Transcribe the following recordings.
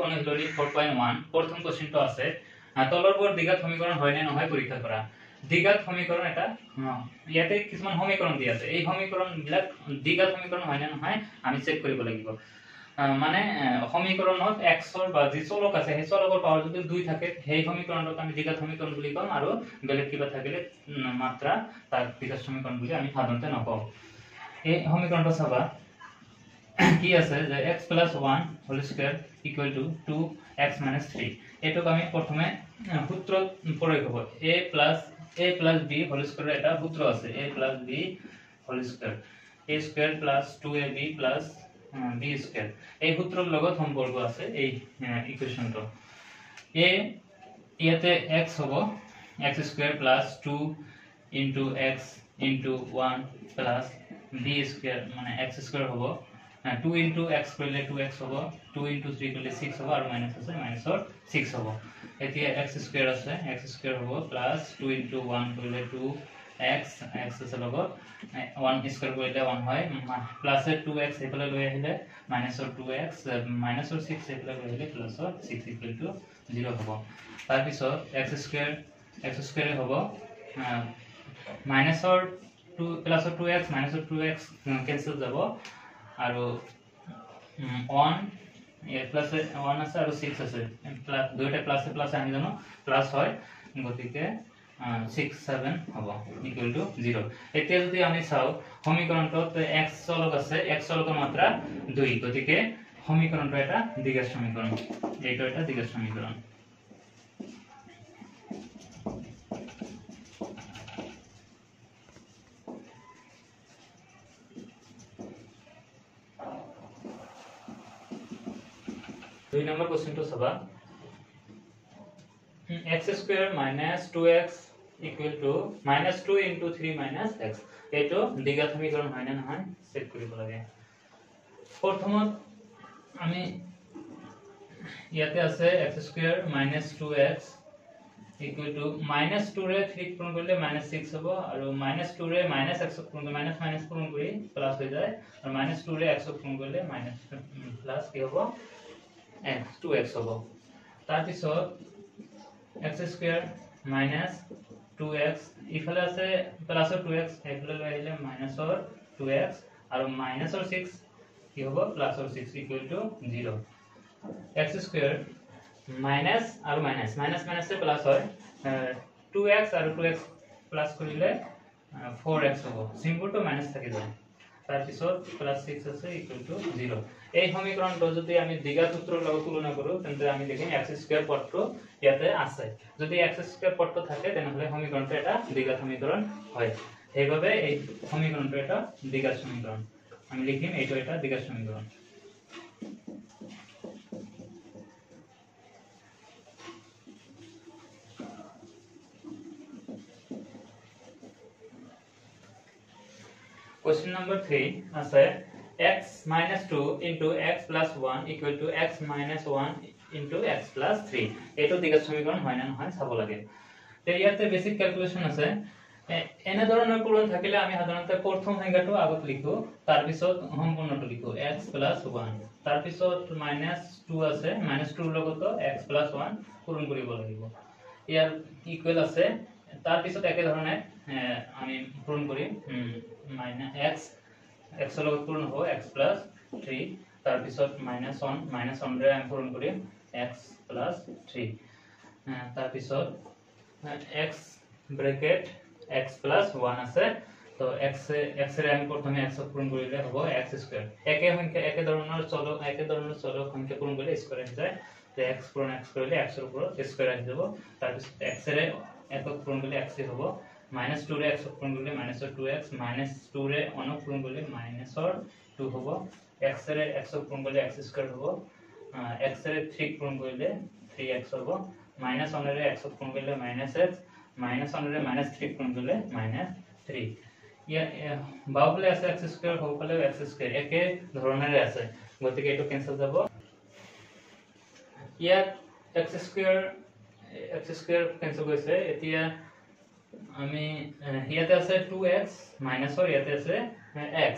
অনুশীলনী 4.1 প্ৰথম কোশ্চেনটো আছে তলৰ বৰ দ্বিঘাত সমীকৰণ হয় নে নহয় পৰীক্ষা কৰা দ্বিঘাত সমীকৰণ এটা ইয়াতে কিছুমান সমীকৰণ দিয়া আছে এই সমীকৰণবিলাক দ্বিঘাত সমীকৰণ হয় নে নহয় আমি চেক কৰিব লাগিব মানে সমীকৰণত x ৰ বা যি চলক আছে সেই চলকৰ পাৱাৰ যদি 2 থাকে সেই সমীকৰণটো আমি দ্বিঘাত সমীকৰণ বুলি কম আৰু বেলেগ কিবা থাকিলে মাত্ৰা তাৰ দ্বিঘাত সমীকৰণ বুলি আমি সাধাৰণতে নকওঁ এই সমীকৰণটো চাবা কি আছে যে x + 1 whole square equal to 2x - 3 এটুক আমি প্রথমে সূত্র প্রয়োগ করব a + b হোল স্কয়ার এটা সূত্র আছে a + b whole square a square + 2ab + b square এই সূত্ৰৰ লগত সম্পৰ্ক আছে এই ইকুয়েশনটো a ইয়াতে x হ'ব x square + 2 * x * 1 + b square মানে x স্কয়ার হ'ব 2 * x কৰিলে 2x হ'ব 2 * 3 কৰিলে 6 হ'ব আৰু মাইনাস আছে মাইনাসৰ 6 হ'ব এতিয়া x স্কয়াৰ আছে x স্কয়াৰ হ'ব + 2 * 1 কৰিলে 2x x আছে লগত 1 স্কয়াৰ কৰিলে 1 হয় প্লাস 2x এফালে লৈ আহিলে মাইনাসৰ 2x মাইনাসৰ 6 এফালে লৈ আহিলে প্লাসৰ 6 = 0 হ'ব তাৰ পিছত x স্কয়াৰ হ'ব মাইনাসৰ 2 প্লাসৰ 2x মাইনাসৰ 2x কেনসেল যাব আৰু 1 এ প্লাস 1 আছে আৰু 6 আছে প্লাস দুইটা প্লাসে প্লাসে আমি জানো প্লাস হয় গতিকে 6 7 হ'ব ইকুয়াল টু 0 এতিয়া যদি আমি চাও সমীকৰণটোত x চলক আছে x চলকৰ মাত্ৰা 2 গতিকে সমীকৰণটো এটা দ্বিঘাত সমীকৰণ এইটো এটা দ্বিঘাত সমীকৰণ দুই নম্বর কোশ্চেনটো চাবা x² - 2x = -2 * 3 - x এটো দ্বিঘাত সমীকরণ হয় না নহয় চেক কৰিব লাগে প্ৰথমত আমি ইয়াতে আছে x² - 2x = -2 ৰে 3 পূৰণ কৰিলে -6 হ'ব আৰু -2 ৰে -x পূৰণ কৰি মাইনাস পূৰণ কৰি প্লাস হৈ যায় আৰু -2 ৰে x পূৰণ কৰিলে প্লাস কি হ'ব x 2x হ'ব তাৰ পিছত x² - 2x ইফালে আছে প্লাসৰ 2x এফালে লৈ আহিলে মাইনাসৰ 2x আৰু মাইনাসৰ 6 কি হ'ব প্লাসৰ 6 = 0 x² মাইনাস আৰু মাইনাস মাইনাসে প্লাস হয় 2x আৰু 2x প্লাস কৰিলে 4x হ'ব চিম্বলটো মাইনাস থাকি যায় তাৰ পিছত +6 আছে = 0 এই সমীকৰণটো যদি আমি দ্বিঘাত সূত্ৰৰ লগত তুলনা কৰো তেন্তে আমি দেখিম x² পদটো ইয়াতে আছে যদি x² পদটো থাকে তেনহলে সমীকৰণটো এটা দ্বিঘাত সমীকৰণ হয় সেইভাবে এই সমীকৰণটো এটা দ্বিঘাত সমীকৰণ আমি লিখিম এইটো এটা দ্বিঘাত সমীকৰণ Question number 3 আছে x - 2 * x + 1 = x - 1 * x + 3 এটো দ্বিঘাত সমীকৰণ হয় না নহয় চাব লাগে তে ইয়াতে বেসিক ক্যালকুলেশন আছে এনে ধৰণৰ পূৰণ থাকিলে আমি সাধাৰণতে প্ৰথম সংখ্যাটো আগত লিখো তাৰ পিছত সম্পূৰ্ণটো লিখো x + 1 তাৰ পিছত -2 আছে -2 ৰ লগত x + 1 পূৰণ কৰিব লাগিব ইয়াৰ ইকুৱেল আছে তাৰ পিছত একে ধৰণে আমি পূৰণ কৰিম -x x ৰ লগত পূৰণ হ'ব x + 3 তাৰ পিছত -1 ৰে আমি পূৰণ কৰিম x + 3 তাৰ পিছত x ব্ৰ্যাকেট x + 1 আছে তো x ৰে আমি প্ৰথমে x ক পূৰণ কৰিলে হ'ব x² একে সংখ্যা একে ধৰণৰ চলক সংখ্যা পূৰণ কৰিলে স্কয়াৰ হৈ যায় তো x পূৰণ x কৰিলে x ৰ ওপৰত স্কয়াৰ আহি যাব তাৰ পিছত x ৰে একক পূৰণ কৰিলে x হ'ব -2 ৰে x পূৰণ কৰিলে -2x -2 ৰে 1 পূৰণ কৰিলে -2 হ'ব x ৰে x পূৰণ কৰিলে x² হ'ব x ৰে 3 পূৰণ কৰিলে 3x হ'ব -1 ৰে x পূৰণ কৰিলে -x -1 ৰে -3 পূৰণ কৰিলে -3 ইয়া বাহুফলে আছে x² বাহুফলে x² একে ধৰণৰে আছে গতিকে এটো কেনসেল যাব ইয়া x² কেনসেল হৈছে এতিয়া আমি ইয়াতে আছে 2x মাইনাসৰ ইয়াতে আছে x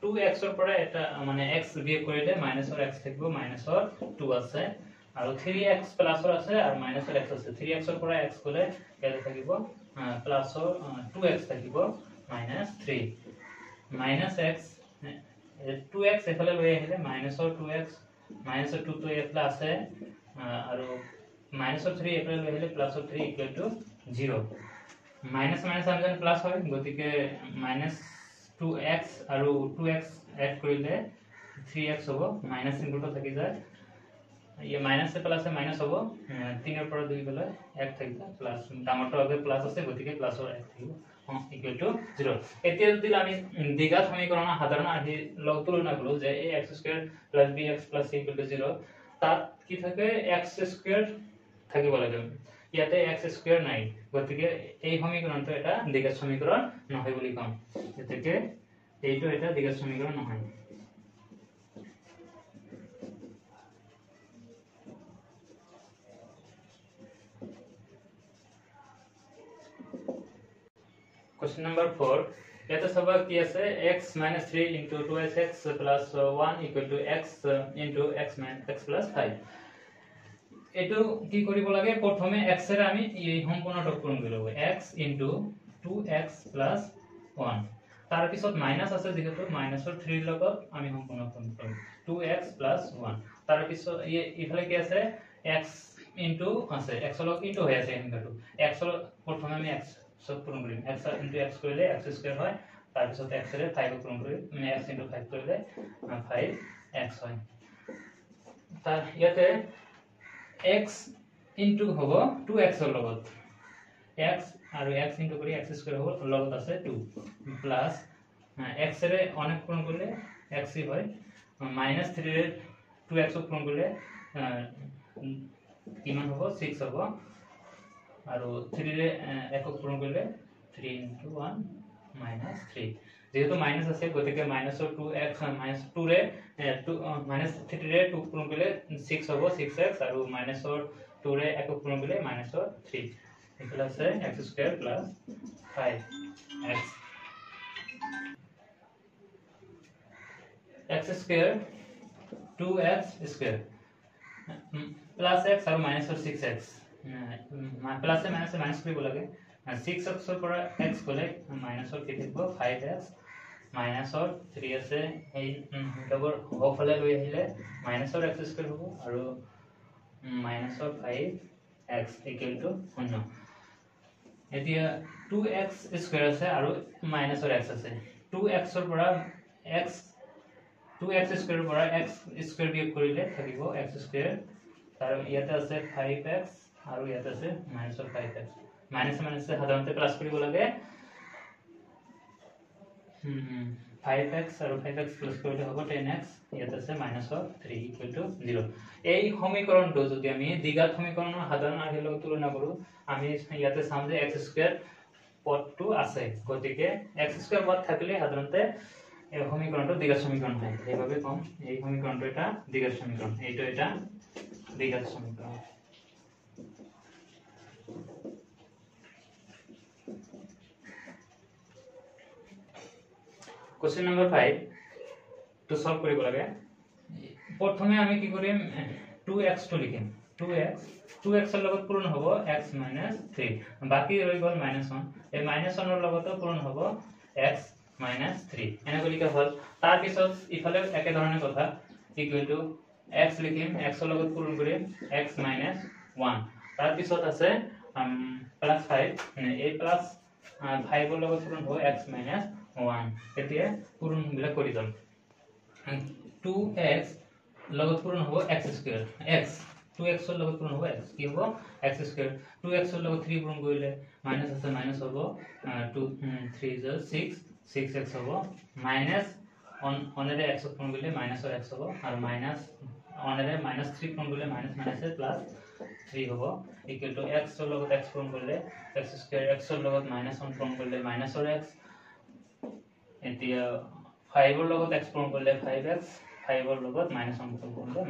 2x ৰ পৰা এটা মানে x বিয়োগ কৰিলে মাইনাসৰ x থাকিব মাইনাসৰ 2 আছে আৰু 3x প্লাসৰ আছে আৰু মাইনাসৰ x আছে 3x ৰ পৰা x গলে ইয়াতে থাকিব প্লাসৰ 2x থাকিব -3 -x 2x এফালে লৈ আহিলে মাইনাসৰ 2x মাইনাসৰ 2 তো এফালে আছে আৰু মাইনাসৰ 3 এফালে লৈ আহিলে প্লাসৰ 3 0 মাইনাস মাইনাস আমি জানো প্লাস হয় গতিকে -2x আৰু 2x এড কৰিলে 3x হ'ব মাইনাস চিম্বলটো থাকি যায় ये माइनस से प्लस है माइनस होबो 3 ৰ পৰা 2 গলে 1 থাকিব প্লাস ডাঙৰটো আগে প্লাস আছে গতিকে প্লাস ৰ 1 থাকিব ইকুৱেল টু 0 এতিয়া যদি আমি দ্বিঘাত সমীকৰণৰ সাধাৰণ আৰ্হি লগ তুলনা কৰো যে a(x² + bx + c = 0 তাত কি থাকে x² থাকিব লাগে ইয়াতে x² নাই গতিকে এই সমীকৰণটো এটা দ্বিঘাত সমীকৰণ নহয় বুলি কম গতিকে এইটো এটা দ্বিঘাত সমীকৰণ নহয় Question number 4 याते सब की আছে x - 3 * 2x + 1 = x * x - x + 5 এটো কি কৰিব লাগে প্ৰথমে x এৰ আমি এই সম্পূৰ্ণটো পূৰণ কৰিব x * 2x + 1 তাৰ পিছত মাইনাস আছে যেহেতু মাইনাসৰ 3 লগত আমি সম্পূৰ্ণ পূৰণ কৰিম 2x + 1 তাৰ পিছত ইফালে কি আছে x আছে x লগ ইনটু হৈ আছে সংখ্যাটো x প্ৰথমে আমি x সব পূরণ করি x * x করলে x² হয় তার পিছত x এর 5 পূরণ করি মানে x * 5 করলে 5x হয় তার ইয়াতে x * হবো 2x এর লগত x আর x * করি x² হবো লগত আছে 2 প্লাস x এর অনেক পূরণ করলে x হয় -3 এর 2x পূরণ করলে কিমান হবো 6 হবো আর 3 রে একক পূরণ করলে 3 * 1 - 3 যেহেতু মাইনাস আছে গতিকে মাইনাসৰ 2x -2 ৰে 3 ৰে 2 পূৰণ কৰলে 6 হবো 6x আৰ মাইনাসৰ 2 রে একক পূরণ করলে -3 এখানে আছে x² + 5x x² 2x² + x আর মাইনাসৰ 6x प्लस से माइनस भी बोला गया 6x पर x बोले माइनस और कितने को 5x माइनस और 3 से এই লগৰ হফলে লৈ আহিলে মাইনাস और x² হ'ব আৰু মাইনাস और 5x = 0 এতিয়া 2x² আছে আৰু মাইনাস और x আছে 2x ৰ পৰা x 2x² ৰ পৰা x² বিয়োগ কৰিলে থাকিব x² আৰু ইয়াতে আছে 5x আৰু ইয়াতে আছে -5x মাইনাস মাইনাস সাধাৰণতে প্লাস কৰিব লাগে 5x আৰু 5x প্লাস কৰিলে হ'ব 10x ইয়াতে আছে -3 = 0 এই সমীকৰণটো যদি আমি দ্বিঘাত সমীকৰণৰ সাধাৰণ আৰ্হিৰ লগত তুলনা কৰো আমি ইয়াতে চাম যে x² পদটো আছে গতিকে x² পদ থাকিলে সাধাৰণতে এই সমীকৰণটো দ্বিঘাত সমীকৰণ হয় এইভাবে কম এই সমীকৰণটো এটা দ্বিঘাত সমীকৰণ এইটো এটা দ্বিঘাত সমীকৰণ क्वेश्चन नंबर 5 तो सॉल्व কৰিব লাগে প্ৰথমে আমি কি কৰিম 2x তো লিখিম 2x এৰ লগত পূৰণ হ'ব x - 3 বাকি ৰৈ গল -1 এই -1 ৰ লগত পূৰণ হ'ব x - 3 এনে কৰি লিখা হল তাৰ পিছত ইফালে একে ধৰণৰ কথা ইকুৱেল টু x লিখিম x ৰ লগত পূৰণ কৰিম x - 1 তাৰ পিছত আছে +5 এই +5 ৰ লগত পূৰণ হ'ব x - 1 এতিয়া পূৰণ বিলা কৰি যাম 2x লগত পূৰণ হ'ব x² x 2x ৰ লগত পূৰণ হ'ব x কি হ'ব x² 2x ৰ লগত 3 পূৰণ কৰিলে মাইনাস আছে মাইনাস হ'ব 2 3 6 6x হ'ব মাইনাস অনেৰে x পূৰণ কৰিলে মাইনাস x হ'ব আৰু মাইনাস অনেৰে -3 পূৰণ কৰিলে মাইনাস +3 হ'ব ইকুৱেল টু x ৰ লগত x পূৰণ কৰিলে x² x ৰ লগত -1 পূৰণ কৰিলে -x এতিয়া 5 ৰ লগত x পূৰণ কৰিলে 5x 5 ৰ লগত -1 পূৰণ কৰিলে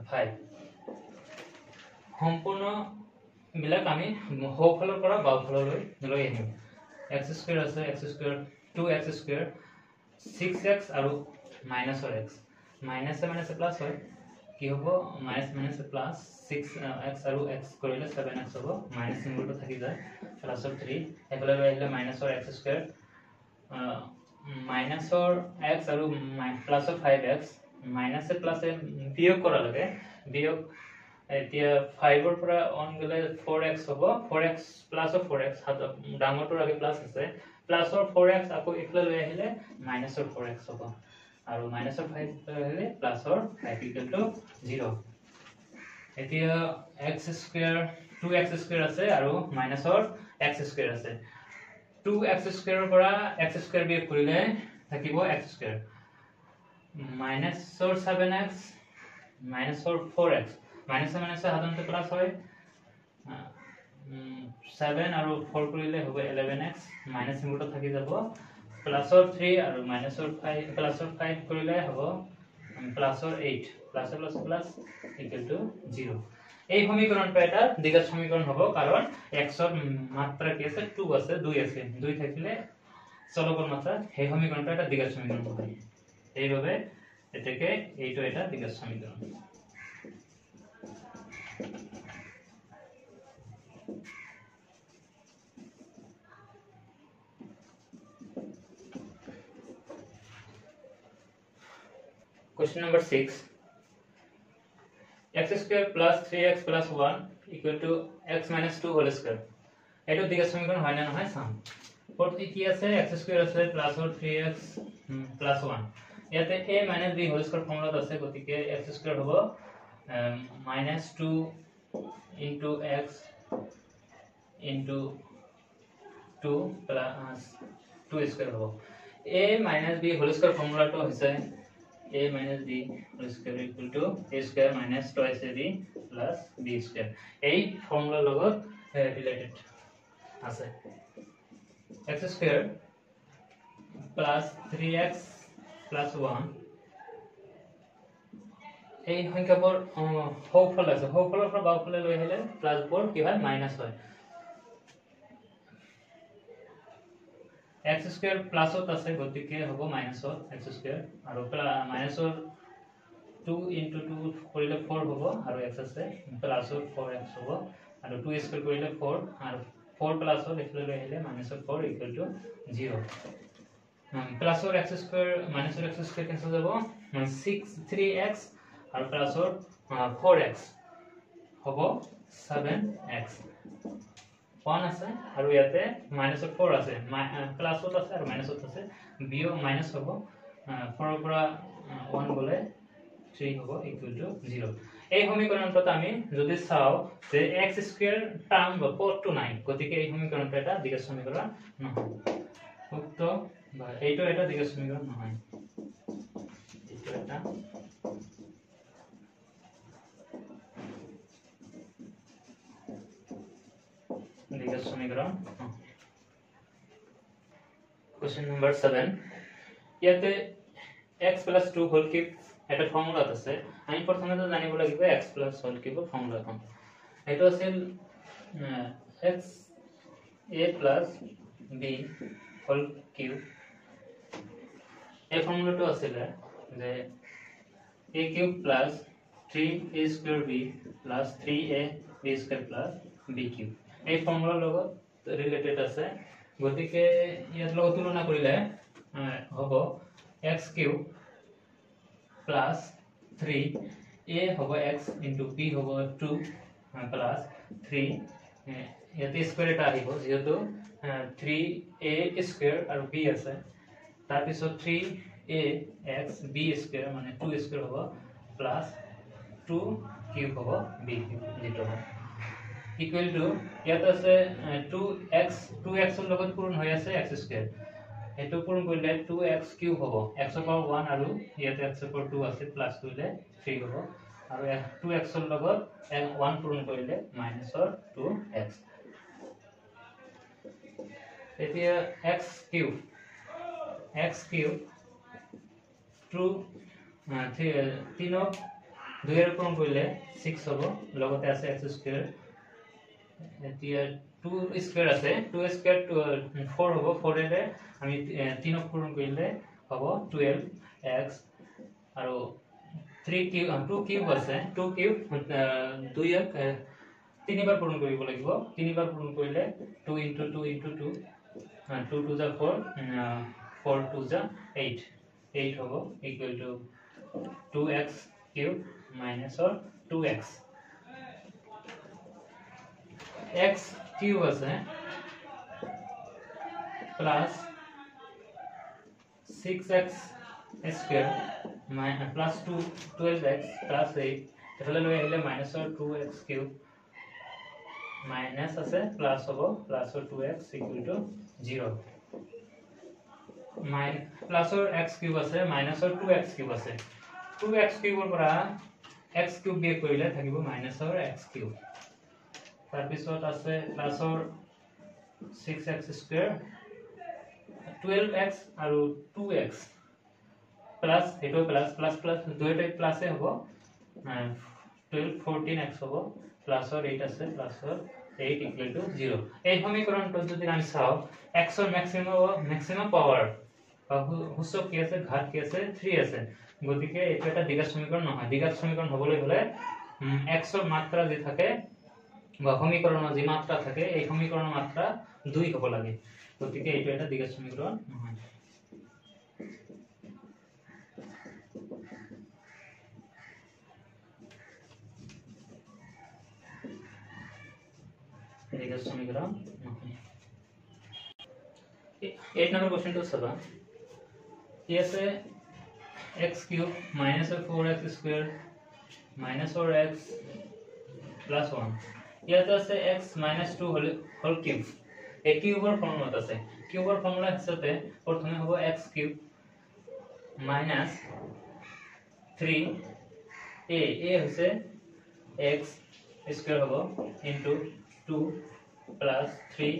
-5 সম্পূৰ্ণ বিলাক আমি হফলৰ পৰা বাওফললৈ লৈ আহিম x² আছে x² 2x² 6x আৰু -x মাইনাস প্লাস হয় কি হ'ব মাইনাস মাইনাস প্লাস 6x আৰু x কৰিলে 7x হ'ব মাইনাস চিম্বলটো থাকি যায় প্লাসৰ 3 এফালে লৈ আহিলে মাইনাসৰ x স্কয়াৰ মাইনাসৰ x আৰু প্লাসৰ 5x মাইনাসে প্লাসে বিয়োগ কৰা লাগে বিয়োগ এতিয়া 5 ৰ পৰা অন গলে 4x হ'ব 4x প্লাসৰ 4x ডাঙৰটোৰ আগে প্লাস আছে প্লাসৰ 4x আকৌ ইফালে লৈ আহিলে মাইনাসৰ 4x হ'ব আৰু মাইনাসৰ 5 লৈ আহিলে প্লাসৰ 5 0 এতিয়া x স্কয়াৰ 2x স্কয়াৰ আছে আৰু মাইনাসৰ x স্কয়াৰ আছে 2x স্কয়াৰৰ পৰা x স্কয়াৰ বিয়োগ কৰিলে থাকিব x স্কয়াৰ মাইনাসৰ 7x মাইনাসৰ 4x মাইনাস মাইনাস সাধাৰণতে প্লাস হয় 7 আৰু 4 কৰিলে হ'ব 11x মাইনাস চিম্বলটো থাকি যাব প্লাসৰ 3 আৰু মাইনাসৰ 5 প্লাসৰ 5 কৰিলে হ'ব প্লাসৰ 8 প্লাসৰ প্লাস প্লাস ইকুৱেল টু 0 এই সমীকৰণটো এটা দ্বিঘাত সমীকৰণ হ'ব কাৰণ x ৰ মাত্ৰা কি আছে 2 আছে 2 আছে 2 থাকিলে চলকৰ মাত্ৰা এই সমীকৰণটো এটা দ্বিঘাত সমীকৰণ হ'ব এইভাবে এটাকে এইটো এটা দ্বিঘাত সমীকৰণ Question number 6 x square plus 3x plus 1 equal to x minus 2 whole square এটো দ্বিঘাত সমীকরণ হয় না নহয় সাম প্রথমে কি আছে x square আছে প্লাস 3x plus 1 ইয়াতে a minus b whole square formula আছে গতিকে x square হবে minus 2 into x into 2 plus 2 square হবে a minus b whole square ফর্মুলাটো হৈছে a minus b whole square equal to a square minus twice ab plus b square এই formula লগত related আছে x square plus 3x plus 1 এই সংখ্যাবোৰ হৌফল আছে হৌফলৰ পৰা বাওফালে লৈ আহিলে প্লাস 4 কি হয় মাইনাস হয় x square plus ত আছে গতিকে হ'ব মাইনাস x square আৰু মাইনাসৰ 2 into 2 কৰিলে 4 হ'ব আৰু x আছে প্লাসৰ 4x হ'ব আৰু 2 স্কয়াৰ কৰিলে 4 আৰু 4 প্লাসৰ ইফালে লৈ আহিলে মাইনাসৰ 4 ইকুৱেল টু 0 প্লাসৰ x স্কয়াৰ মাইনাসৰ x স্কয়াৰ কেনসেল যাব 3x আৰু প্লাসৰ 4x হ'ব 7x 1 আছে আৰু ইয়াতে মাইনাসৰ 4 আছে প্লাসত আছে আৰু মাইনাসত আছে বিও মাইনাস হ'ব 4 ৰ পৰা 1 গলে 3 হ'ব ইকুৱেল টু 0 এই সমীকৰণটো আমি যদি চাও যে x স্কয়াৰ টাৰ্ম বা পদটো নাই গতিকে এই সমীকৰণটো এটা দ্বিঘাত সমীকৰণ নহয় উক্ত বা এইটো এটা দ্বিঘাত সমীকৰণ নহয় এইটো এটা দ্বিঘাত সমীকৰণ Question number 7 ইয়াতে x + 2 হোল কিউব এটা ফর্মুলা আছে আমি প্রথমে তো জানিব লাগিব x + হোল কিউবৰ ফর্মুলাখন এটো আছিল x a + b whole cube এই ফর্মুলাটো আছিল যে a cube + 3a² b + 3ab² + b cube এই ফৰ্মুলাৰ লগত ৰিলেটেড আছে গতিকে ইয়াত লগত তুলনা কৰিলে হ'ব x³ plus 3 a hobo x into b hobo 2 plus 3 ইয়াতে স্কয়ার এটা আহিব যেহেতু 3a স্কয়ার আৰু b আছে তাৰ পিছত 3a x b স্কয়ার মানে 2 স্কয়ার হ'ব plus 2 কিউব হ'ব b কিউব যেটো ইকুৱেল টু ইয়াত আছে 2x ৰ লগত পূৰণ হৈ আছে x স্কয়াৰ এটো পূৰণ কৰিলে 2x³ হ'ব x ৰ পাৱাৰ 1 আৰু ইয়াতে x ৰ পাৱাৰ 2 আছে প্লাস কৰিলে 3 হ'ব আৰু 2x ৰ লগত 1 পূৰণ কৰিলে -2x এতিয়া x³ 2 3 ক 2 এৰ পূৰণ কৰিলে 6 হ'ব লগতে আছে x² এতিয়া 2 স্কয়াৰ আছে 2 স্কয়াৰ 4 হ'ব 4 এৰে আমি 3 ক পূৰণ কৰিলে হ'ব 12x আৰু 3 কিউব 2 কিউব আছে 2 কিউব 2 এক তিনিবাৰ পূৰণ কৰিব লাগিব তিনিবাৰ পূৰণ কৰিলে 2 * 2 * 2 2 2 যা 4 4 2 যা 8 8 হ'ব equal to 2x cube minus or 2x x cube আছে plus 6x square minus plus 2 12x plus 8 এফালে লৈ আহিলে minus or 2x cube minus আছে প্লাস হ'ব plus or 2x equal to 0 plus or x cube আছে minus or 2x cube আছে 2x কিউবৰ পৰা x cube বিয়োগ কৰিলে থাকিব মাইনাস or x কিউব তাৰ পিছত আছে plus or 6x square 12x আৰু 2x প্লাস এটো প্লাস প্লাস প্লাস দুইটাই প্লাসে হ'ব 12 14x হ'ব প্লাস or 8 আছে প্লাস or 8 ইকুৱেল টু 0 এই সমীকৰণটো যদি আমি চাও x ৰ ম্যাক্সিমাম পাৱাৰ হুসক কি আছে ঘাত কি আছে 3 আছে গতিকে এটা এটা দ্বিঘাত সমীকৰণ নহয় দ্বিঘাত সমীকৰণ হ'বলৈ হলে x ৰ মাত্ৰা যে থাকে বা সমীকৰণৰ যে মাত্ৰা থাকে এই সমীকৰণৰ মাত্ৰা 2 হ'ব লাগে গতিকে এটা এটা দ্বিঘাত সমীকৰণ নহয় দ্বিঘাত সমীকৰণ নহয় 8 নম্বৰ কোৱেশ্চনটো চাবা কি আছে x cube minus 4x square minus 4x plus 1 ইয়াতে আছে x minus 2 whole cube এই কিউবৰ ফৰ্মুলাত আছে কিউবৰ ফৰ্মুলা হিচাপে প্ৰথমে হ'ব x cube minus 3 a হৈছে x square হ'ব into 2 plus 3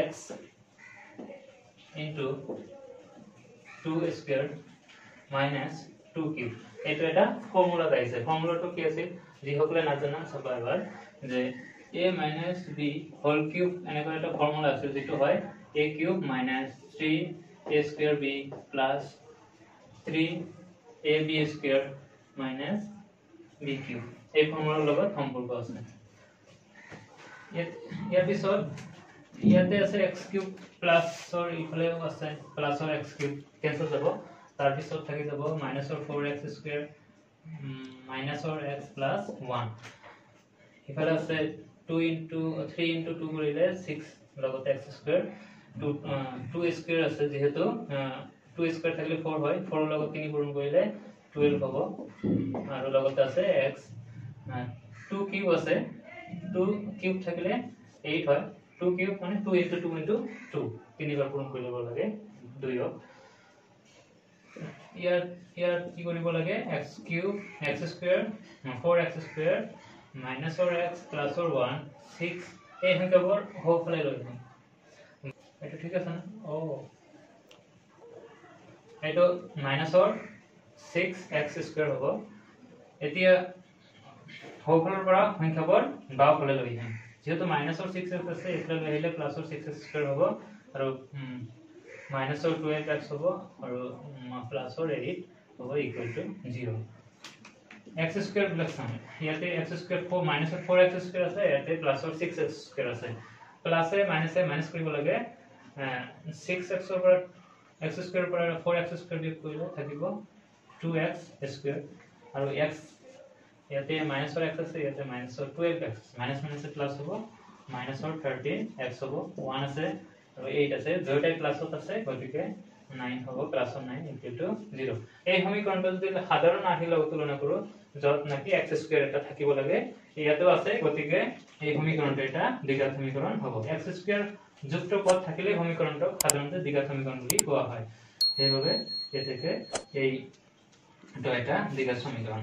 x into 2 square minus 2 cube এটা এটা ফর্মুলা গাইছে ফর্মুলাটো কি আছে যি হকলে না জানা সবাই এবাৰ যে a minus b whole cube এনেকৈ এটা ফর্মুলা আছে যেটো হয় a cube minus 3 a square b plus 3 ab square minus b cube এই ফৰ্মুলাৰ লগত সম্পৰ্ক আছে ইয়াৰ পিছত ইয়াতে আছে x cube plus or ইফালে আছে plus or x cube cancel যাব তাৰ পিছত থাকি যাব minus or 4x square minus or x plus 1 ইফালে আছে 2 into 3 into 2 কৰিলে 6 লগত x square 2 square আছে যেহেতু 2 square থাকিলে 4 হয় 4 লগত 3 পূৰণ কৰিলে 12 হ'ব আৰু লগত আছে x 2 কিউব আছে 2 কিউব থাকিলে 8 হয় 2 কিউব মানে 2 into 2 into 2 তিনিবাৰ পূৰণ কৰিব লাগে 2 ইয়াৰ কি কৰিব লাগে x cube x square 4x square minus or x plus or 1 6 এই সংখ্যাবোৰ হফলে লৈ যাম এটা ঠিক আছে না ও এটো minus or 6x square হ'ব এতিয়া হফলৰ পৰা সংখ্যাবোৰ বাওফলে লৈ যাম যেহেতু minus or 6x আছে এটা লৈ আহিলে plus or 6x square হ'ব আৰু minus or 12x হ'ব আৰু plus or 8 হ'ব equal to 0 x square plus sum ইয়াতে x square 4 minus or 4x square আছে ইয়াতে plus or 6x square আছে plus এ minus কৰিব লাগে 6x ৰ পৰা x square পৰা 4x square বিয়োগ কৰিলে থাকিব 2x square আৰু x ইয়াতে minus or x আছে ইয়াতে minus or 12x minus minus plus হ'ব minus or 13x হ'ব 1 আছে আৰু 8 আছে দুইটাই প্লাসত আছে গতিকে 9 হ'ব প্লাস 9 ইকুৱেল টু 0 এই সমীকৰণটো যদি সাধাৰণ আহি লগত তুলনা কৰো যত নাকি x স্কয়াৰ এটা থাকিব লাগে ইয়াতো আছে গতিকে এই সমীকৰণটো এটা দ্বিঘাত সমীকৰণ হ'ব x স্কয়াৰ যুক্ত পদ থাকিলে সমীকৰণটো সাধাৰণতে দ্বিঘাত সমীকৰণ বুলি কোৱা হয় সেইভাবে এ থেকে এই এটা দ্বিঘাত সমীকৰণ